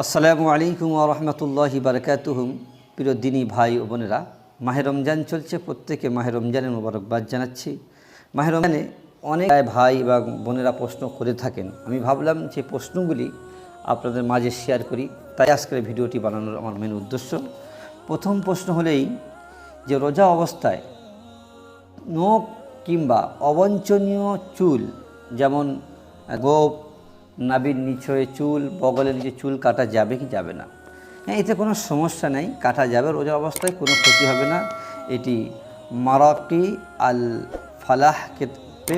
আসসালামু আলাইকুম ওয়া রাহমাতুল্লাহি বারাকাতুহু। প্রিয় দিনী ভাই ও বোনেরা, মাহে রমজান চলছে, প্রত্যেকে মাহে রমজানের মোবারকবাদ জানাচ্ছি। মাহে রমজানে অনেক ভাই এবং বোনেরা প্রশ্ন করে থাকেন। আমি ভাবলাম যে প্রশ্নগুলি আপনাদের মাঝে শেয়ার করি, তাই আজকের ভিডিওটি বানানোর আমার মেন উদ্দেশ্য। প্রথম প্রশ্ন হলেই যে রোজা অবস্থায় নখ কিংবা অবাঞ্ছনীয় চুল, যেমন গোঁফ, নাভির নিচে চুল, বগলের নিচে চুল কাটা যাবে কি যাবে না? হ্যাঁ, এতে কোনো সমস্যা নেই, কাটা যাবে, রোজা অবস্থায় কোনো ক্ষতি হবে না। এটি মারাকি আল ফালাহ ক্ষেত্রে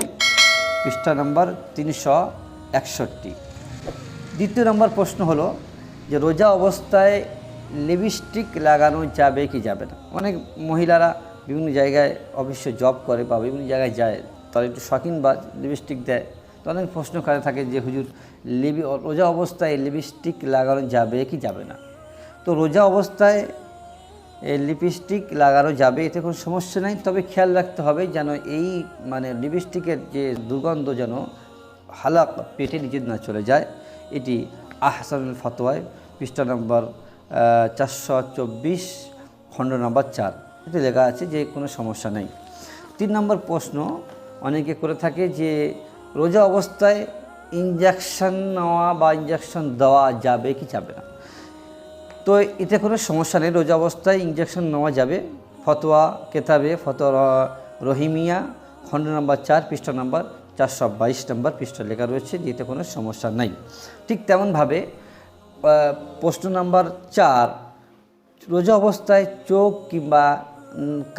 পৃষ্ঠা নম্বর 361। দ্বিতীয় নম্বর প্রশ্ন হলো যে রোজা অবস্থায় লিপস্টিক লাগানো যাবে কি যাবে না? অনেক মহিলারা বিভিন্ন জায়গায় অফিসে জব করে বা বিভিন্ন জায়গায় যায়, তারা একটু শখিন বা লিপস্টিক দেয়। তো অনেক প্রশ্ন করে থাকে যে হুজুর, রোজা অবস্থায় লিপস্টিক লাগানো যাবে কি যাবে না? তো রোজা অবস্থায় লিপস্টিক লাগানো যাবে, এতে কোনো সমস্যা নেই। তবে খেয়াল রাখতে হবে যেন এই লিপস্টিকের যে দুর্গন্ধ যেন হালাক পেটে নিচে না চলে যায়। এটি আহসানুল ফতোয়ায় পৃষ্ঠা নম্বর 424 খণ্ড নম্বর 4, এতে লেখা আছে যে কোনো সমস্যা নেই। 3 নম্বর প্রশ্ন অনেকে করে থাকে যে রোজা অবস্থায় ইনজেকশন নেওয়া বা ইনজেকশন দেওয়া যাবে কি যাবে না? তো এতে কোনো সমস্যা নেই, রোজা অবস্থায় ইনজেকশন নেওয়া যাবে। ফতোয়া কেতাবে ফতোয়া রহিমিয়া খণ্ড নম্বর 4 পৃষ্ঠা নম্বর 422 নম্বর পৃষ্ঠা লেখা রয়েছে যে এতে কোনো সমস্যা নেই। ঠিক তেমনভাবে প্রশ্ন নম্বর 4, রোজা অবস্থায় চোখ কিংবা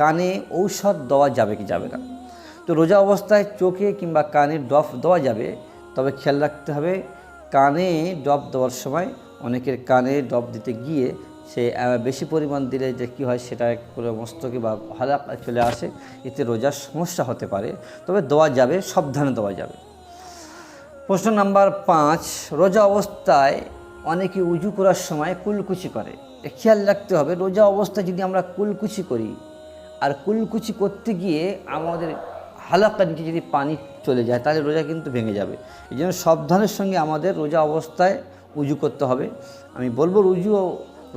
কানে ঔষধ দেওয়া যাবে কি যাবে না? তো রোজা অবস্থায় চোখে কিংবা কানে ড্রপ দেওয়া যাবে, তবে খেয়াল রাখতে হবে কানে ড্রপ দেওয়ার সময় অনেকের কানে ড্রপ দিতে গিয়ে সে বেশি পরিমাণ দিলে যে কী হয়, সেটা পুরো মস্তকে বা হালাক চলে আসে, এতে রোজার সমস্যা হতে পারে। তবে দেওয়া যাবে, সাবধানে দেওয়া যাবে। প্রশ্ন নাম্বার 5, রোজা অবস্থায় অনেকে উজু করার সময় কুলকুচি করে। খেয়াল রাখতে হবে রোজা অবস্থায় যদি আমরা কুলকুচি করি আর কুলকুচি করতে গিয়ে আমাদের হালাকার নিচে যদি পানি চলে যায়, তাহলে রোজা কিন্তু ভেঙে যাবে। এই জন্য সাবধানের সঙ্গে আমাদের রোজা অবস্থায় উজু করতে হবে। আমি বলবো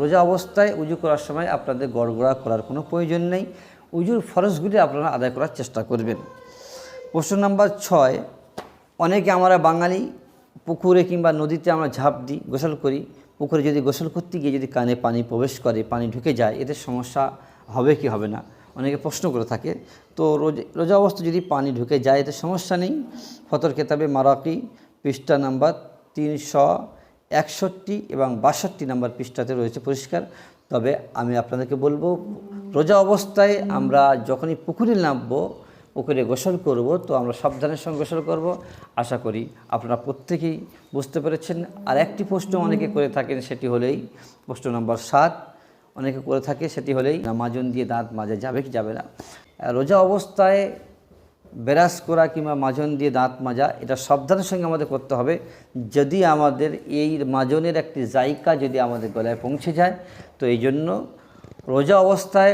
রোজা অবস্থায় উজু করার সময় আপনাদের গড়গড়া করার কোনো প্রয়োজন নেই। উজুর ফরজগুলি আপনারা আদায় করার চেষ্টা করবেন। প্রশ্ন নাম্বার 6, অনেকে আমরা বাঙালি পুকুরে কিংবা নদীতে আমরা ঝাঁপ দিই, গোসল করি। পুকুরে যদি গোসল করতে গিয়ে যদি কানে পানি প্রবেশ করে, পানি ঢুকে যায়, এতে সমস্যা হবে কি হবে না অনেকে প্রশ্ন করে থাকে। তো রোজা অবস্থায় যদি পানি ঢুকে যায় এতে সমস্যা নেই। ফতোয়ার কেতাবে মারাকি পৃষ্ঠা নাম্বার 361 এবং 62 নম্বর পৃষ্ঠাতে রয়েছে পরিষ্কার। তবে আমি আপনাদেরকে বলবো রোজা অবস্থায় আমরা যখনই পুকুরে নামবো, পুকুরে গোসল করব, তো আমরা সাবধানের সঙ্গে গোসল করব। আশা করি আপনারা প্রত্যেকেই বুঝতে পেরেছেন। আর একটি প্রশ্ন অনেকে করে থাকেন, সেটি হলেই প্রশ্ন নম্বর 7 অনেকে করে থাকে, সেটি হলেই মাজন দিয়ে দাঁত মাজা যাবে কি যাবে না? রোজা অবস্থায় ব্রাশ করা কিংবা মাজন দিয়ে দাঁত মাজা, এটা সাবধানের সঙ্গে আমাদের করতে হবে। যদি আমাদের এই মাজনের একটি জায়গা যদি আমাদের গলায় পৌঁছে যায়, তো এই জন্য রোজা অবস্থায়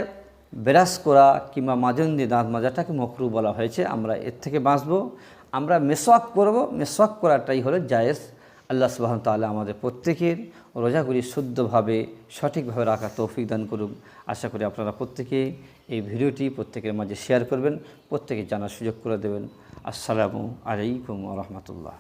ব্রাশ করা কিংবা মাজন দিয়ে দাঁত মাজাটাকে মাকরুহ বলা হয়েছে। আমরা এর থেকে বাঁচব। আমরা মেসওয়াক করব, মেসওয়াক করাটাই হলো জায়েজ। আল্লাহ সুবহানাহু ওয়া তাআলা আমাদের প্রত্যেকের রোজাগুলি শুদ্ধভাবে সঠিকভাবে রাখা তৌফিক দান করুন। আশা করি আপনারা প্রত্যেকেই এই ভিডিওটি প্রত্যেকের মাঝে শেয়ার করবেন, প্রত্যেকে জানার সুযোগ করে দেবেন। আসসালামু আলাইকুম ওয়া রাহমাতুল্লাহ।